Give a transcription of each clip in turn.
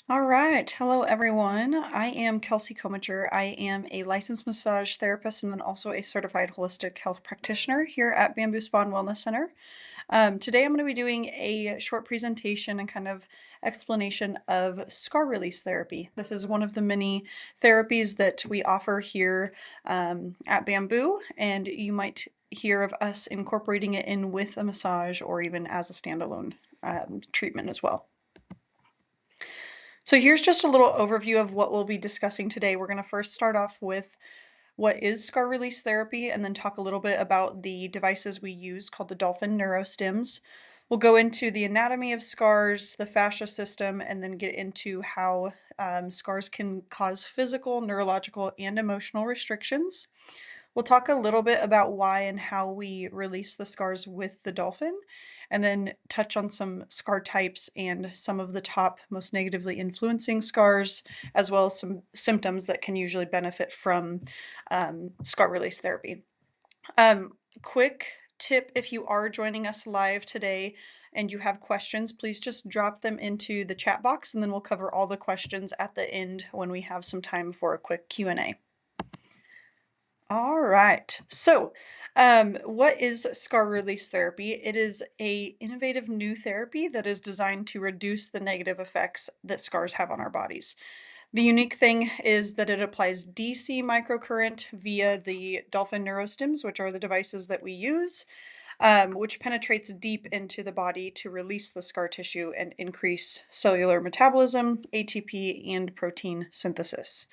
All right. Hello, everyone. I am Kelsey Comacher. I am a licensed massage therapist and then also a certified holistic health practitioner here at Bamboo Spa and Wellness Center. Today, I'm going to be doing a short presentation and kind of explanation of scar release therapy. This is one of the many therapies that we offer here at Bamboo, and you might hear of us incorporating it in with a massage or even as a standalone treatment as well. So here's just a little overview of what we'll be discussing today. We're going to first start off with what is scar release therapy and then talk a little bit about the devices we use called the Dolphin NeuroStims. We'll go into the anatomy of scars, the fascia system, and then get into how scars can cause physical, neurological, and emotional restrictions. We'll talk a little bit about why and how we release the scars with the dolphin, and then touch on some scar types and some of the top most negatively influencing scars, as well as some symptoms that can usually benefit from scar release therapy. Quick tip, if you are joining us live today and you have questions, please just drop them into the chat box, and then we'll cover all the questions at the end when we have some time for a quick Q&A. All right. So, what is scar release therapy? It is a innovative new therapy that is designed to reduce the negative effects that scars have on our bodies. The unique thing is that it applies DC microcurrent via the Dolphin NeuroStims, which are the devices that we use, which penetrates deep into the body to release the scar tissue and increase cellular metabolism, ATP, and protein synthesis.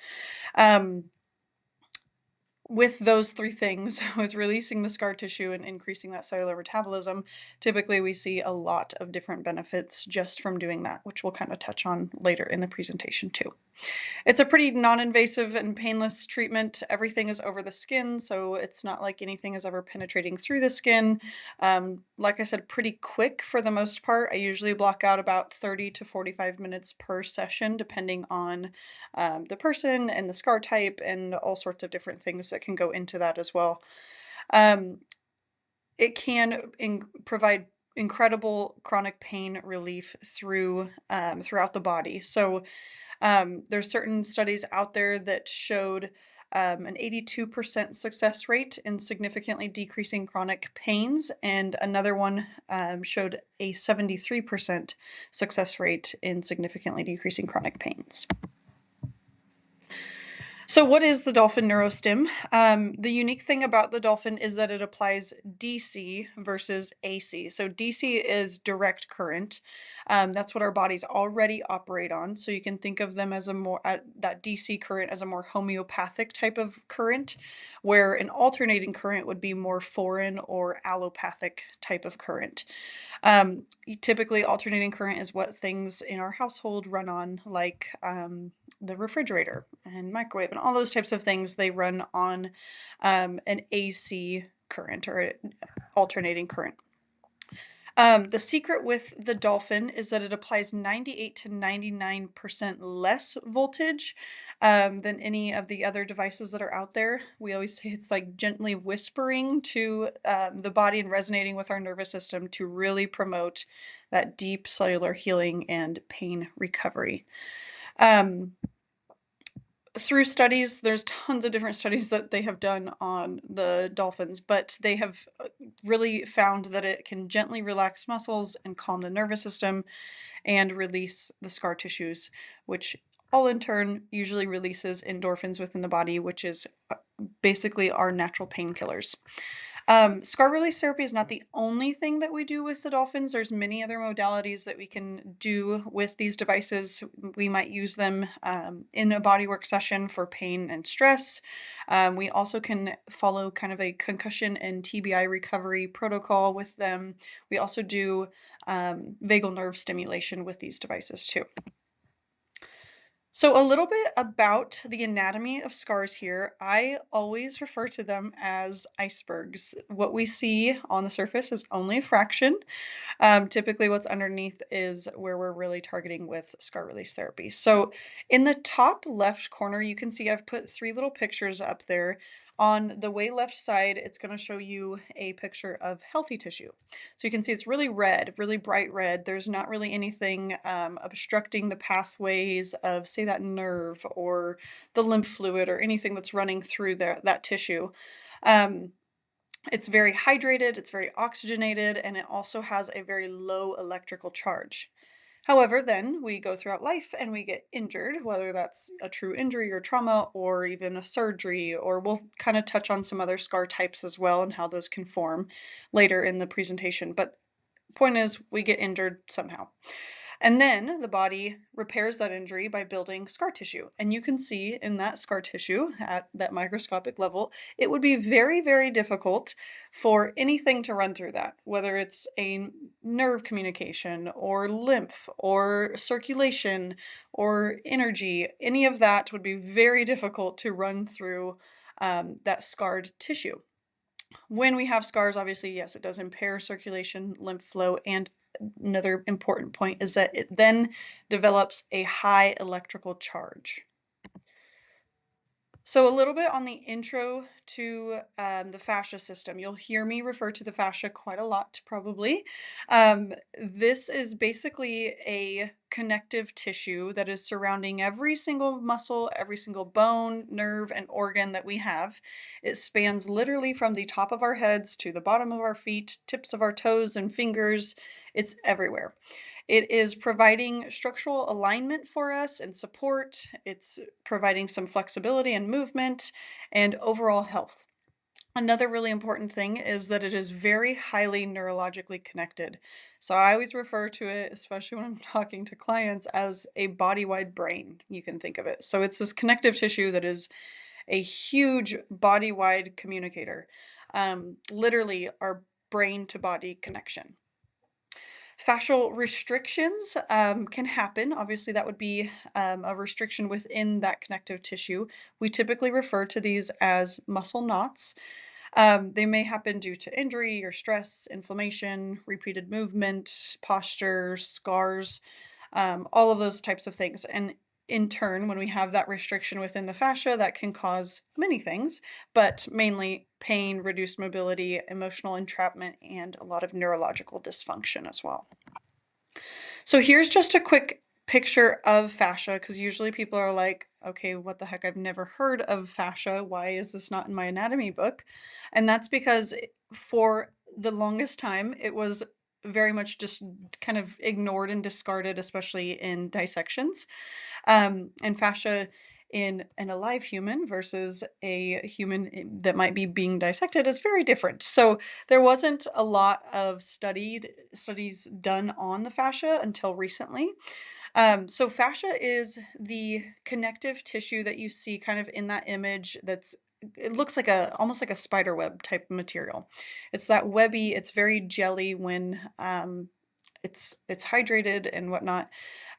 Um, with those three things, with releasing the scar tissue and increasing that cellular metabolism, typically we see a lot of different benefits just from doing that, which we'll kind of touch on later in the presentation too. It's a pretty non-invasive and painless treatment. Everything is over the skin, so it's not like anything is ever penetrating through the skin. Like I said, pretty quick for the most part. I usually block out about 30 to 45 minutes per session, depending on the person and the scar type and all sorts of different things that can go into that as well. Um, it can provide incredible chronic pain relief throughout the body. So there's certain studies out there that showed an 82% success rate in significantly decreasing chronic pains, and another one showed a 73% success rate in significantly decreasing chronic pains. So what is the Dolphin NeuroStim? The unique thing about the Dolphin is that it applies DC versus AC. So DC is direct current. That's what our bodies already operate on. So you can think of them as that DC current as a more homeopathic type of current, where an alternating current would be more foreign or allopathic type of current. Typically, alternating current is what things in our household run on, like the refrigerator and microwave and all those types of things. They run on an AC current or alternating current. The secret with the Dolphin is that it applies 98 to 99% less voltage than any of the other devices that are out there. We always say it's like gently whispering to the body and resonating with our nervous system to really promote that deep cellular healing and pain recovery. Through studies, there's tons of different studies that they have done on the dolphins, but they have really found that it can gently relax muscles and calm the nervous system and release the scar tissues, which all in turn usually releases endorphins within the body, which is basically our natural painkillers. Scar release therapy is not the only thing that we do with the dolphins. There's many other modalities that we can do with these devices. We might use them in a bodywork session for pain and stress. We also can follow kind of a concussion and TBI recovery protocol with them. We also do vagal nerve stimulation with these devices too. So a little bit about the anatomy of scars here. I always refer to them as icebergs. What we see on the surface is only a fraction. Typically what's underneath is where we're really targeting with scar release therapy. So in the top left corner, you can see I've put three little pictures up there. On the way left side, it's going to show you a picture of healthy tissue. So you can see it's really red, really bright red. There's not really anything obstructing the pathways of, say, that nerve or the lymph fluid or anything that's running through that tissue. Um, it's very hydrated, it's very oxygenated, and it also has a very low electrical charge. However, then we go throughout life and we get injured, whether that's a true injury or trauma or even a surgery, or we'll kind of touch on some other scar types as well and how those can form later in the presentation. But point is, we get injured somehow. And then the body repairs that injury by building scar tissue. And you can see in that scar tissue at that microscopic level, it would be very, very difficult for anything to run through that, whether it's a nerve communication or lymph or circulation or energy. Any of that would be very difficult to run through that scarred tissue. When we have scars, obviously, yes, it does impair circulation, lymph flow, and another important point is that it then develops a high electrical charge. So a little bit on the intro to the fascia system. You'll hear me refer to the fascia quite a lot, probably. This is basically a connective tissue that is surrounding every single muscle, every single bone, nerve, and organ that we have. It spans literally from the top of our heads to the bottom of our feet, tips of our toes and fingers. It's everywhere. It is providing structural alignment for us and support. It's providing some flexibility and movement and overall health. Another really important thing is that it is very highly neurologically connected. So I always refer to it, especially when I'm talking to clients, as a body-wide brain. You can think of it. So it's this connective tissue that is a huge body-wide communicator, literally our brain to body connection. Fascial restrictions can happen. Obviously, that would be a restriction within that connective tissue. We typically refer to these as muscle knots. They may happen due to injury or stress, inflammation, repeated movement, posture, scars, all of those types of things. And in turn, when we have that restriction within the fascia, that can cause many things, but mainly pain, reduced mobility, emotional entrapment, and a lot of neurological dysfunction as well. So here's just a quick picture of fascia, because usually people are like, okay, what the heck? I've never heard of fascia. Why is this not in my anatomy book? And that's because for the longest time, it was very much just kind of ignored and discarded, especially in dissections. And fascia in an alive human versus a human that might be being dissected is very different. So there wasn't a lot of studies done on the fascia until recently. So fascia is the connective tissue that you see kind of in that image it looks like almost like a spider web type material. It's that webby, it's very jelly when it's hydrated and whatnot.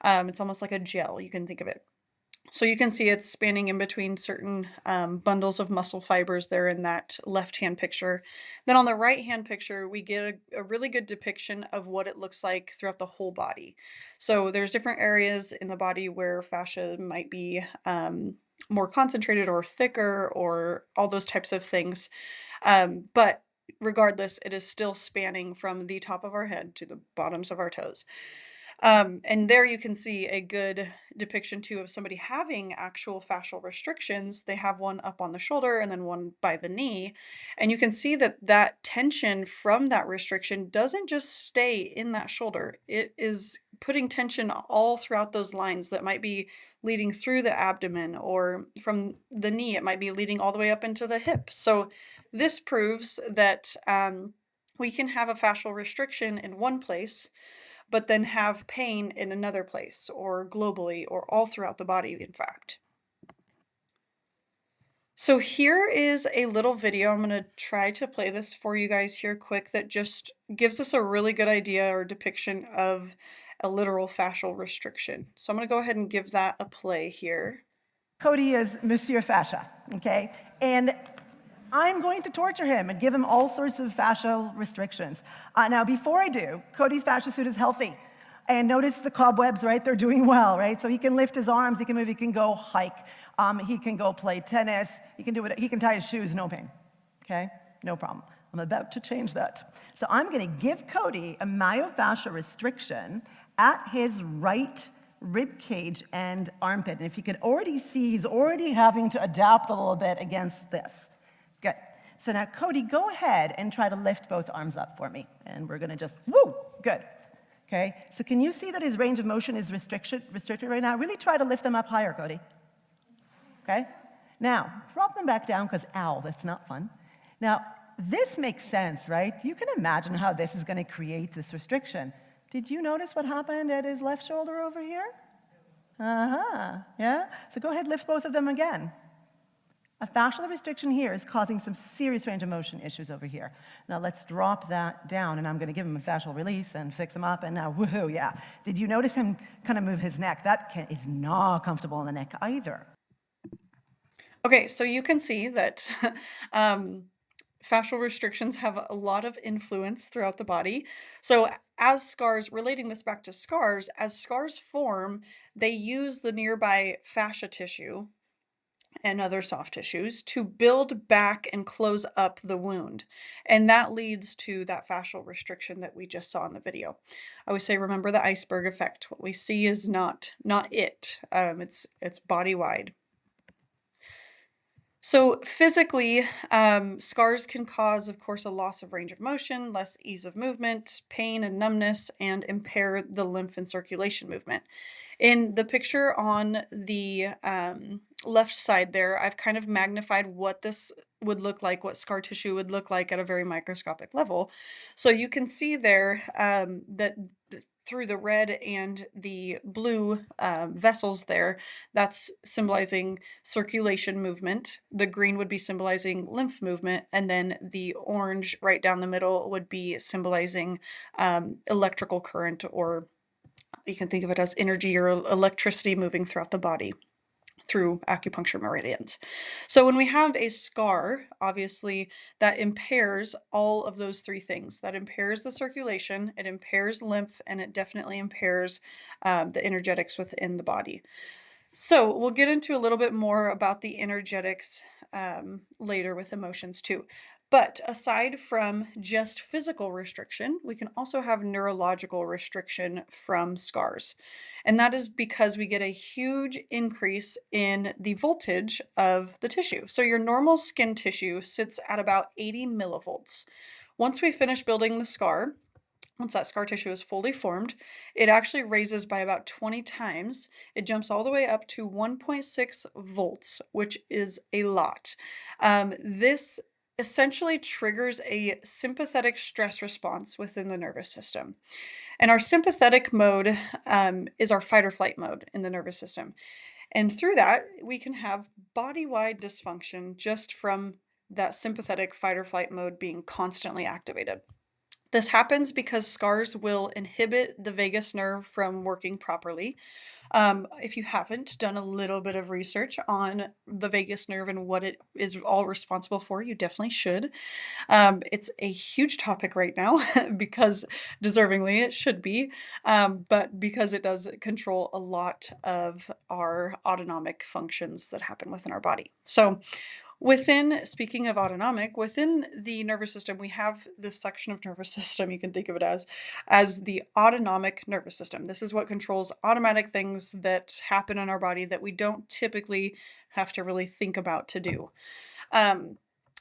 It's almost like a gel, you can think of it. So you can see it's spanning in between certain bundles of muscle fibers there in that left-hand picture. Then on the right-hand picture, we get a really good depiction of what it looks like throughout the whole body. So there's different areas in the body where fascia might be more concentrated or thicker or all those types of things. But regardless, it is still spanning from the top of our head to the bottoms of our toes. And there you can see a good depiction too of somebody having actual fascial restrictions. They have one up on the shoulder and then one by the knee. And you can see that that tension from that restriction doesn't just stay in that shoulder. It is putting tension all throughout those lines that might be leading through the abdomen, or from the knee, it might be leading all the way up into the hip. So this proves that we can have a fascial restriction in one place but then have pain in another place or globally or all throughout the body, in fact. So here is a little video. I'm going to try to play this for you guys here quick that just gives us a really good idea or depiction of a literal fascial restriction. So I'm going to go ahead and give that a play here. Cody is Monsieur Fascia, okay? And I'm going to torture him and give him all sorts of fascial restrictions. Now, before I do, Cody's fascia suit is healthy. And notice the cobwebs, right? They're doing well, right? So he can lift his arms, he can move, he can go hike, he can go play tennis, he can do it, he can tie his shoes, no pain, okay? No problem. I'm about to change that. So I'm gonna give Cody a myofascial restriction at his right rib cage and armpit. And if you can already see, he's already having to adapt a little bit against this. Good. So now, Cody, go ahead and try to lift both arms up for me. And we're gonna just, woo, good. Okay, so can you see that his range of motion is restricted right now? Really try to lift them up higher, Cody. Okay? Now, drop them back down because, ow, that's not fun. Now, this makes sense, right? You can imagine how this is going to create this restriction. Did you notice what happened at his left shoulder over here? Uh-huh, yeah? So go ahead, lift both of them again. A fascial restriction here is causing some serious range of motion issues over here. Now let's drop that down, and I'm going to give him a fascial release and fix him up, and now, woohoo, yeah. Did you notice him kind of move his neck? That is not comfortable in the neck either. Okay, so you can see that um, fascial restrictions have a lot of influence throughout the body. So, as scars, relating this back to scars, as scars form, they use the nearby fascia tissue and other soft tissues to build back and close up the wound. And that leads to that fascial restriction that we just saw in the video. I always say, remember the iceberg effect. What we see is not it. It's body wide. So physically, scars can cause, of course, a loss of range of motion, less ease of movement, pain and numbness, and impair the lymph and circulation movement. In the picture on the left side there, I've kind of magnified what this would look like, what scar tissue would look like at a very microscopic level. So you can see there that through the red and the blue vessels there, that's symbolizing circulation movement. The green would be symbolizing lymph movement, and then the orange right down the middle would be symbolizing electrical current, or you can think of it as energy or electricity moving throughout the body through acupuncture meridians. So when we have a scar, obviously that impairs all of those three things. That impairs the circulation, it impairs lymph, and it definitely impairs the energetics within the body. So we'll get into a little bit more about the energetics later with emotions too. But aside from just physical restriction, we can also have neurological restriction from scars. And that is because we get a huge increase in the voltage of the tissue. So your normal skin tissue sits at about 80 millivolts. Once we finish building the scar, once that scar tissue is fully formed, it actually raises by about 20 times. It jumps all the way up to 1.6 volts, which is a lot. This essentially triggers a sympathetic stress response within the nervous system. And our sympathetic mode is our fight or flight mode in the nervous system. And through that, we can have body wide dysfunction just from that sympathetic fight or flight mode being constantly activated. This happens because scars will inhibit the vagus nerve from working properly. If you haven't done a little bit of research on the vagus nerve and what it is all responsible for, you definitely should. It's a huge topic right now because deservingly it should be, but because it does control a lot of our autonomic functions that happen within our body. So, speaking of autonomic, within the nervous system, we have this section of nervous system, you can think of it as the autonomic nervous system. This is what controls automatic things that happen in our body that we don't typically have to really think about to do. Um,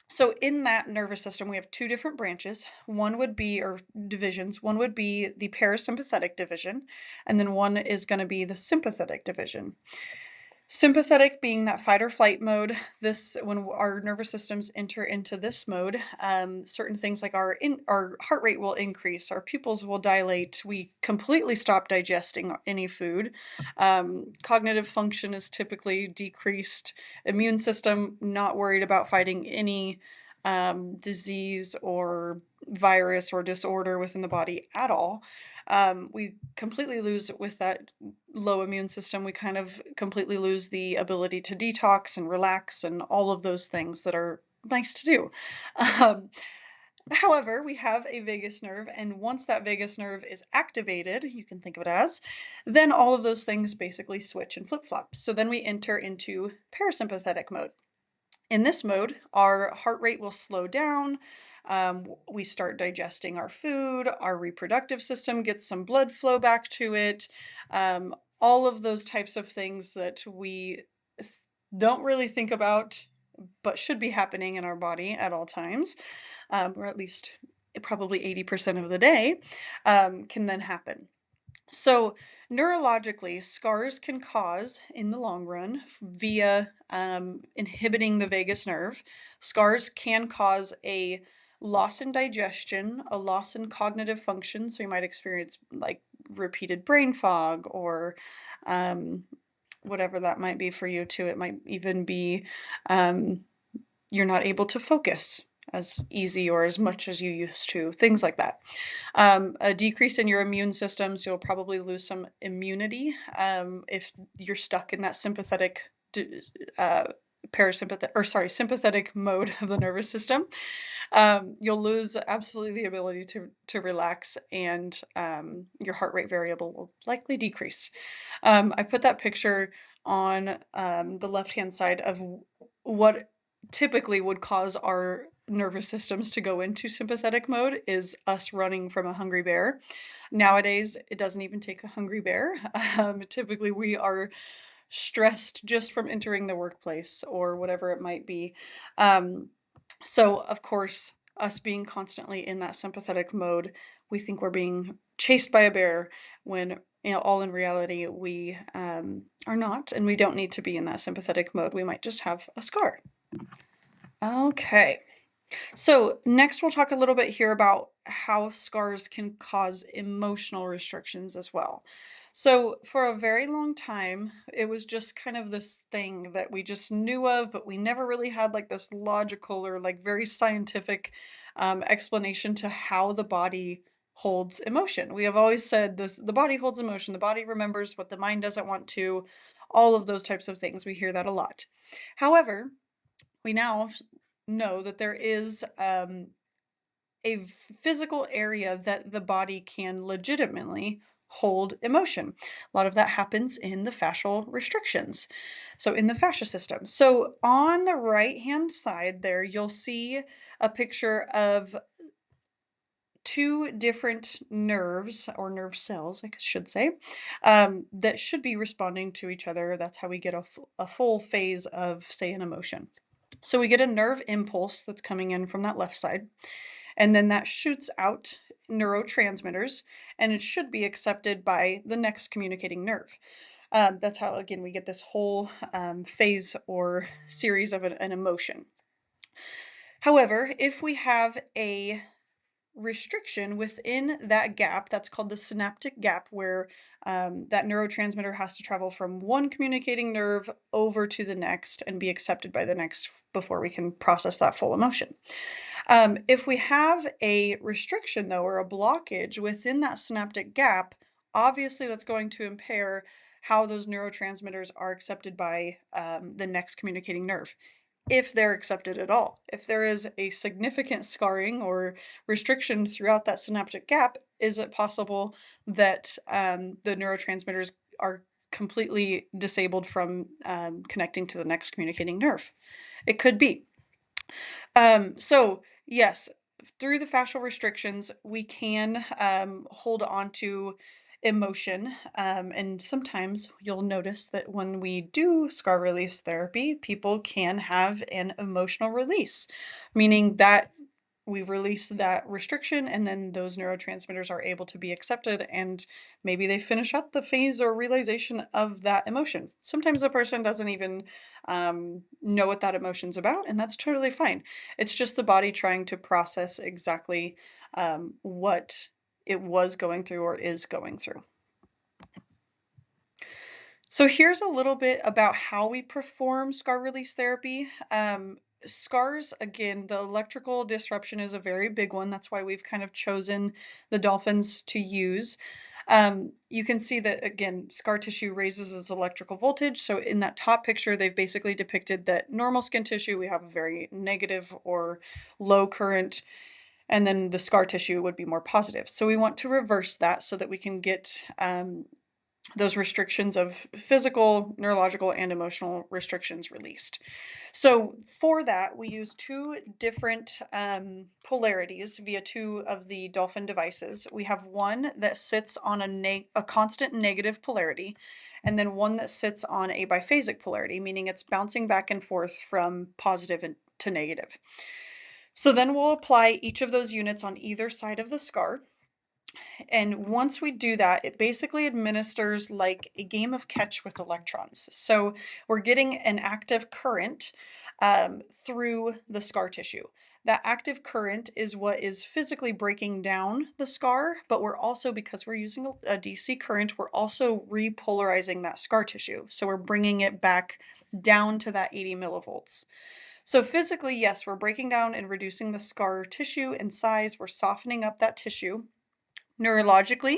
so in that nervous system, we have two different branches. One would be, or divisions, one would be the parasympathetic division, and then one is going to be the sympathetic division. Sympathetic being that fight or flight mode. This, when our nervous systems enter into this mode, certain things like our heart rate will increase, our pupils will dilate, we completely stop digesting any food. Cognitive function is typically decreased. Immune system not worried about fighting any disease or virus or disorder within the body at all. We completely lose with that low immune system. We kind of completely lose the ability to detox and relax and all of those things that are nice to do. Um, However, we have a vagus nerve, and once that vagus nerve is activated, you can think of it as, then all of those things basically switch and flip flop. So then we enter into parasympathetic mode. In this mode, our heart rate will slow down. We start digesting our food. Our reproductive system gets some blood flow back to it. All of those types of things that we th- don't really think about, but should be happening in our body at all times, or at least probably 80% of the day, can then happen. So, neurologically, scars can cause, in the long run, via inhibiting the vagus nerve, scars can cause a loss in digestion, a loss in cognitive function. So, you might experience like repeated brain fog or um, whatever that might be for you, too. It might even be um, you're not able to focus as easy or as much as you used to, things like that. A decrease in your immune system, so you'll probably lose some immunity if you're stuck in that uh, sympathetic mode of the nervous system. You'll lose absolutely the ability to relax, and your heart rate variable will likely decrease. I put that picture on the left hand side of what typically would cause our nervous systems to go into sympathetic mode is us running from a hungry bear. Nowadays, it doesn't even take a hungry bear. Typically, we are stressed just from entering the workplace or whatever it might be. Um, so, of course, us being constantly in that sympathetic mode, we think we're being chased by a bear when, all in reality, we are not, and we don't need to be in that sympathetic mode. We might just have a scar. Okay. So, next we'll talk a little bit here about how scars can cause emotional restrictions as well. So, for a very long time, it was just kind of this thing that we just knew of, but we never really had like this logical or like very scientific explanation to how the body holds emotion. We have always said this: the body holds emotion, the body remembers what the mind doesn't want to, all of those types of things. We hear that a lot. However, we now know that there is physical area that the body can legitimately hold emotion. A lot of that happens in the fascial restrictions. So, in the fascia system. So, on the right hand side there, you'll see a picture of two different nerves or nerve cells, I should say, that should be responding to each other. That's how we get a full phase of, say, an emotion. So we get a nerve impulse that's coming in from that left side, and then that shoots out neurotransmitters, and it should be accepted by the next communicating nerve. That's how, again, we get this whole phase or series of an emotion. However, if we have a restriction within that gap, that's called the synaptic gap, where that neurotransmitter has to travel from one communicating nerve over to the next and be accepted by the next before we can process that full emotion. If we have a restriction, though, or a blockage within that synaptic gap, obviously that's going to impair how those neurotransmitters are accepted by the next communicating nerve, if they're accepted at all. If there is a significant scarring or restriction throughout that synaptic gap, is it possible that the neurotransmitters are completely disabled from connecting to the next communicating nerve? It could be. So yes, through the fascial restrictions, we can hold on to emotion. And sometimes you'll notice that when we do scar release therapy, people can have an emotional release, meaning that we release that restriction and then those neurotransmitters are able to be accepted, and maybe they finish up the phase or realization of that emotion. Sometimes the person doesn't even know what that emotion's about, and that's totally fine. It's just the body trying to process exactly what it was going through or is going through. So here's a little bit about how we perform scar release therapy. Scars, again, the electrical disruption is a very big one. That's why we've kind of chosen the dolphins to use. You can see that, again, scar tissue raises its electrical voltage. So in that top picture, they've basically depicted that normal skin tissue, we have a very negative or low current, and then the scar tissue would be more positive. So we want to reverse that so that we can get those restrictions of physical, neurological, and emotional restrictions released. So for that, we use two different polarities via two of the Dolphin devices. We have one that sits on a constant negative polarity, and then one that sits on a biphasic polarity, meaning it's bouncing back and forth from positive to negative. So then we'll apply each of those units on either side of the scar. And once we do that, it basically administers like a game of catch with electrons. So we're getting an active current through the scar tissue. That active current is what is physically breaking down the scar, but we're also, because we're using a DC current, we're also repolarizing that scar tissue. So we're bringing it back down to that 80 millivolts. So physically, yes, we're breaking down and reducing the scar tissue in size. We're softening up that tissue. Neurologically,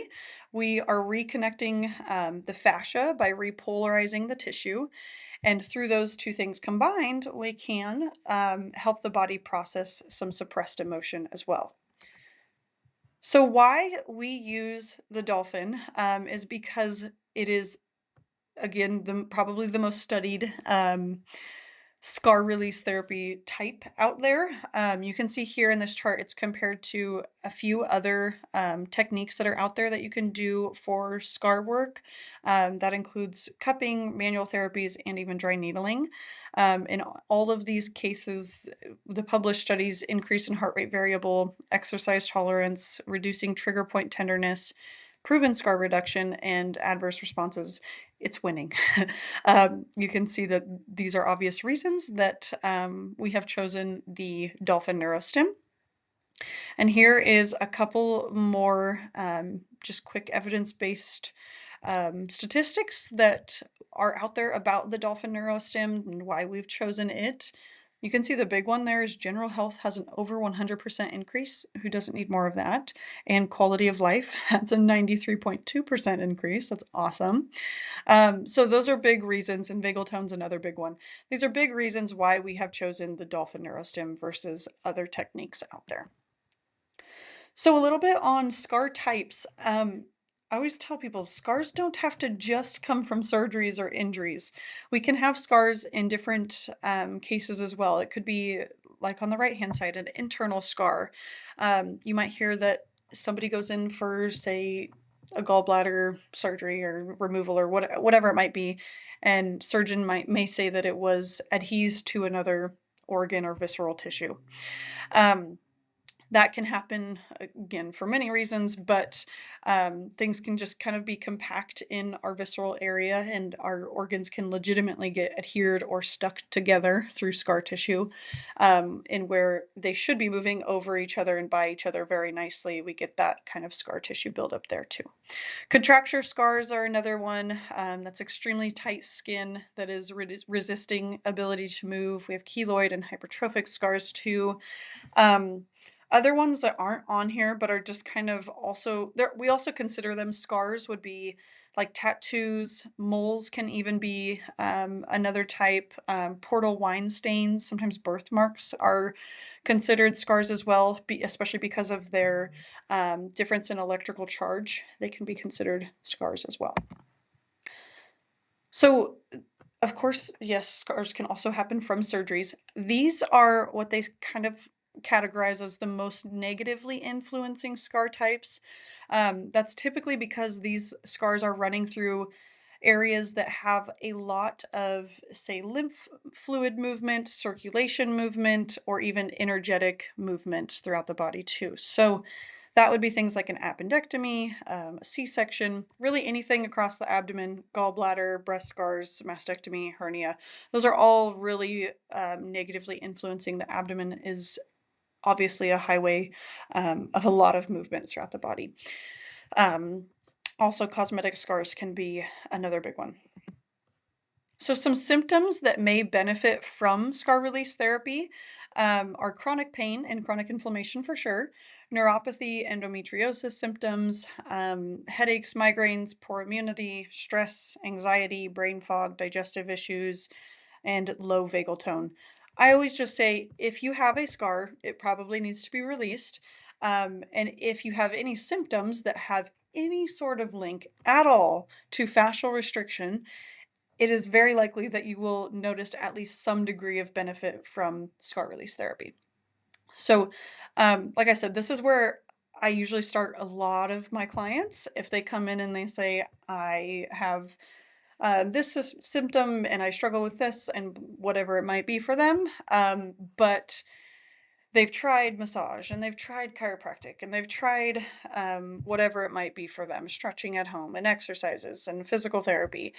we are reconnecting the fascia by repolarizing the tissue. And through those two things combined, we can help the body process some suppressed emotion as well. So, why we use the dolphin is because it is, again, probably the most studied scar release therapy type out there. You can see here in this chart, it's compared to a few other techniques that are out there that you can do for scar work. That includes cupping, manual therapies, and even dry needling. In all of these cases, the published studies increase in heart rate variable, exercise tolerance, reducing trigger point tenderness, proven scar reduction, and adverse responses. It's winning. You can see that these are obvious reasons that we have chosen the Dolphin Neurostim. And here is a couple more just quick evidence-based statistics that are out there about the Dolphin Neurostim and why we've chosen it. You can see the big one there is general health has an over 100% increase. Who doesn't need more of that? And quality of life, that's a 93.2% increase. That's awesome. So those are big reasons, and vagal tone's another big one. These are big reasons why we have chosen the Dolphin Neurostim versus other techniques out there. So a little bit on scar types. I always tell people scars don't have to just come from surgeries or injuries. We can have scars in different cases as well. It could be like on the right hand side, an internal scar. You might hear that somebody goes in for, say, a gallbladder surgery or removal or whatever it might be, and surgeon may say that it was adhesed to another organ or visceral tissue. Um, that can happen again for many reasons, but things can just kind of be compact in our visceral area, and our organs can legitimately get adhered or stuck together through scar tissue. And where they should be moving over each other and by each other very nicely, we get that kind of scar tissue buildup there too. Contracture scars are another one that's extremely tight skin that is resisting ability to move. We have keloid and hypertrophic scars too. Um, Other ones that aren't on here, but are just kind of also there, we also consider them scars, would be like tattoos, moles can even be another type. Portal wine stains, sometimes birthmarks are considered scars as well, especially because of their difference in electrical charge. They can be considered scars as well. So, of course, yes, scars can also happen from surgeries. These are what they kind of categorize as the most negatively influencing scar types. That's typically because these scars are running through areas that have a lot of, say, lymph fluid movement, circulation movement, or even energetic movement throughout the body, too. So, that would be things like an appendectomy, a C-section, really anything across the abdomen, gallbladder, breast scars, mastectomy, hernia. Those are all really negatively influencing the abdomen, is obviously a highway of a lot of movement throughout the body. Um, Also, cosmetic scars can be another big one. So some symptoms that may benefit from scar release therapy are chronic pain and chronic inflammation for sure, neuropathy, endometriosis symptoms, headaches, migraines, poor immunity, stress, anxiety, brain fog, digestive issues, and low vagal tone. I always just say if you have a scar, it probably needs to be released. And if you have any symptoms that have any sort of link at all to fascial restriction, it is very likely that you will notice at least some degree of benefit from scar release therapy. So, like I said, this is where I usually start a lot of my clients. If they come in and they say, I have this symptom and I struggle with this and whatever it might be for them. But they've tried massage and they've tried chiropractic and they've tried whatever it might be for them, stretching at home and exercises and physical therapy.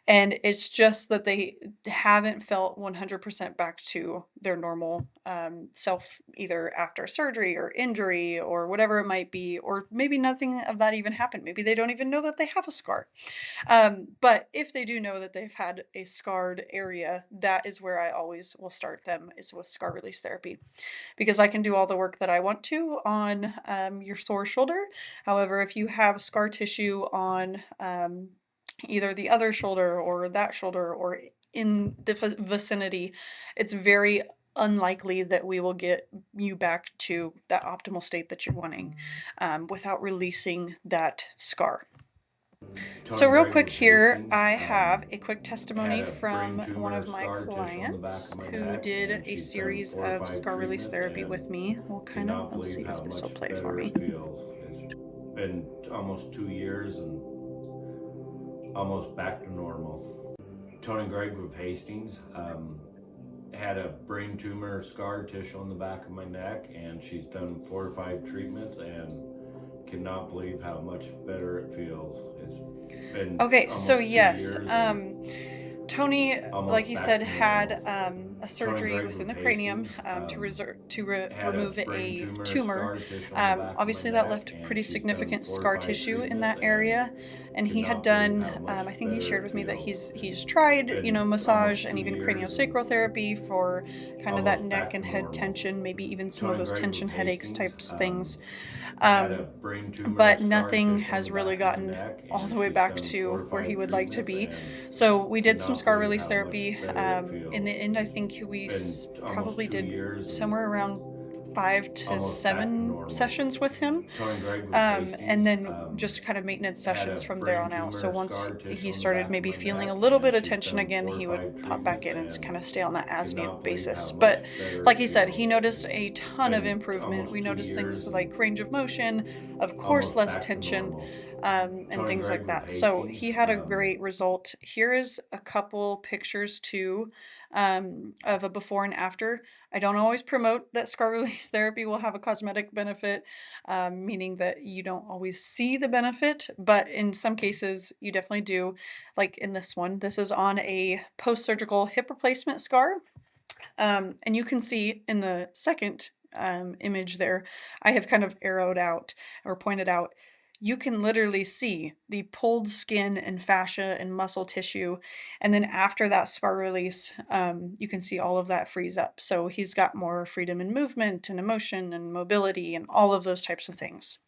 And it's just that they haven't felt 100% back to their normal self, either after surgery or injury or whatever it might be, or maybe nothing of that even happened. Maybe they don't even know that they have a scar. But if they do know that they've had a scarred area, that is where I always will start them is with scar release therapy because I can do all the work that I want to on your sore shoulder. However, if you have scar tissue on either the other shoulder or that shoulder or in the vicinity, it's very unlikely that we will get you back to that optimal state that you're wanting without releasing that scar. So Tony real Gregg quick with here, Hastings I have a quick had testimony a brain from one tumor of my scar tissue on the back of clients my who neck, did and a she's done series 4 or of 5 scar release treatments therapy with and me. We'll kind of, cannot let's see believe if how this will much play for better me. it feels. It's been almost 2 years and almost back to normal. Tony Gregg with Hastings had a brain tumor scar tissue on the back of my neck, and she's done 4 or 5 treatments and cannot believe how much better it feels. It's been Okay, so almost two yes, years and Tony, like almost he back said, to had normal. a Tony surgery Gregg within with the cranium Hastings had a remove brain a tumor tumor. scar tissue on the back of my Obviously, that neck, left and pretty she's done significant 4 or 5 scar tissue in treatments that and area, and could he had not believe done. how much I think he better shared it with me that feels. he's It's tried, been massage almost and two even years and craniosacral therapy for kind of that almost neck back and to head tension, normal. maybe even some of Tony those Gregg with tension headaches Hastings types things. had a Um, brain tumor but scar nothing tissue on the has really back of my gotten neck, all and the way she's back done four to or where he five would like to treatments be. and So we did some cannot scar believe release how much therapy. better it In the feels. end, I It's think been almost probably two did years and somewhere around 5 to 7 sessions normal. with him. Tony Gregg with And Hastings then just kind of maintenance had a sessions from there brain on out. So tumor once scar tissue he on the started back of maybe my feeling a neck, little and bit of she's tension done again, four or he would five pop back treatments in and kind and of stay on that as could needed not believe how basis. much But better like it he said, he feels. noticed It's a ton of been improvement. We almost two noticed things years like and range of motion, of course, almost less back to tension, normal. and Tony things like Gregg with that. So Hastings he had a great result. Here is a couple pictures too of a before and after. I don't always promote that scar release therapy will have a cosmetic benefit, meaning that you don't always see the benefit, but in some cases you definitely do. Like in this one, this is on a post surgical hip replacement scar. And you can see in the second image there, I have kind of arrowed out or pointed out, you can literally see the pulled skin and fascia and muscle tissue. And then after that scar release, you can see all of that freeze up. So he's got more freedom in movement and emotion and mobility and all of those types of things.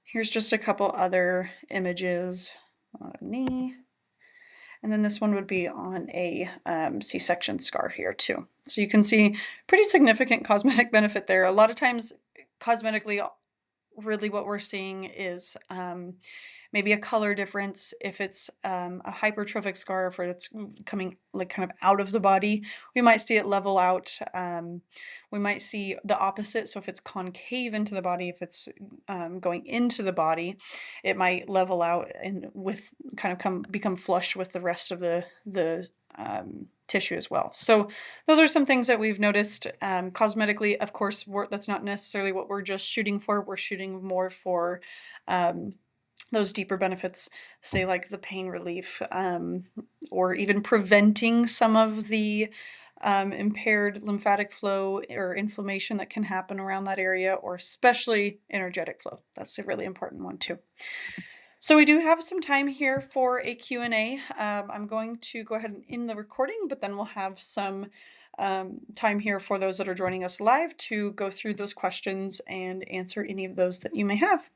Here's just a couple other images on a knee. And then this one would be on a C-section scar here too. So you can see pretty significant cosmetic benefit there. A lot of times, cosmetically, really what we're seeing is maybe a color difference if it's a hypertrophic scarf or it's coming like kind of out of the body. We might see it level out. We might see the opposite. So if it's concave into the body, if it's going into the body, it might level out and with kind of become flush with the rest of the tissue as well. So those are some things that we've noticed cosmetically. Of course, that's not necessarily what we're just shooting for. We're shooting more for um, those deeper benefits, say like the pain relief, or even preventing some of the impaired lymphatic flow or inflammation that can happen around that area, or especially energetic flow. That's a really important one too. So we do have some time here for a Q&A. I'm going to go ahead and end the recording, but then we'll have some time here for those that are joining us live to go through those questions and answer any of those that you may have.